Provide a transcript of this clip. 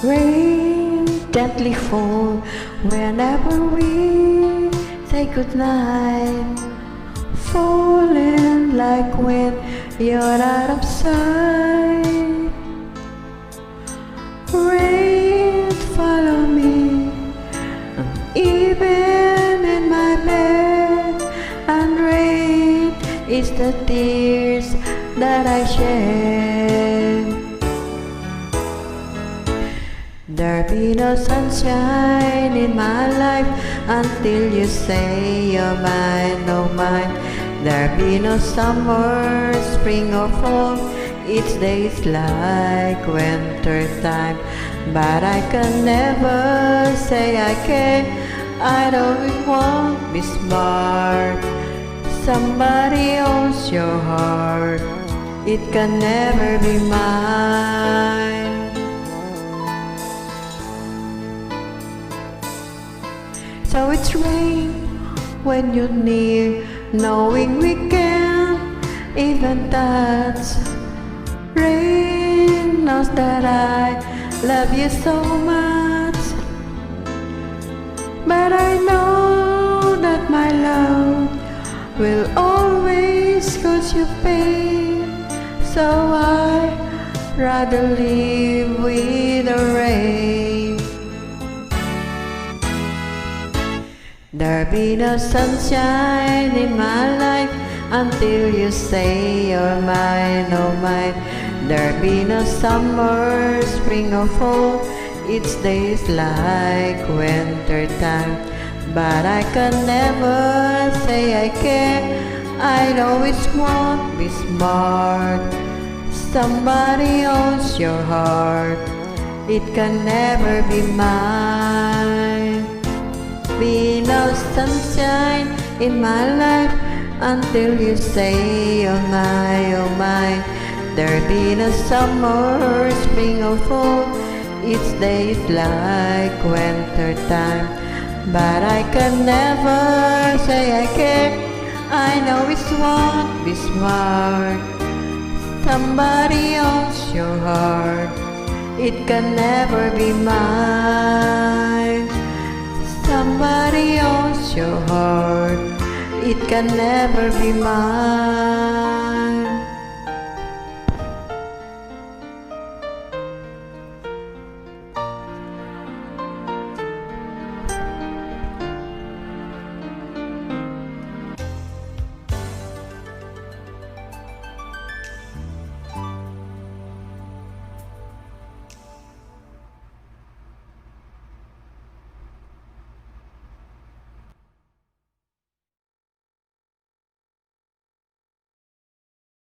Rain gently fall whenever we say goodnight. Falling like when you're out of sight. Rain follow me even in my bed, and rain is the tears that I shed. There'll be no sunshine in my life until you say you're mine, oh mine. There'll be no summer, spring or fall, each day is like winter time. But I can never say I can, I don't want to be smart. Somebody owns your heart, it can never be mine. So it's rain when you're near, knowing we can't even touch. Rain knows that I love you so much, but I know that my love will always cause you pain. So I'd rather live with the rain. There'll be no sunshine in my life until you say you're mine, oh mine. There'll be no summer, spring or fall, each day is like winter time. But I can never say I can, I always want to be smart. Somebody owns your heart, it can never be mine. Be no sunshine in my life until you say you're mine, oh mine. There'll be no summer, spring or fall, each day is like winter time. But I can never say I can, I know it's won't be smart. Somebody owns your heart, it can never be mine. Somebody owns your heart, it can never be mine.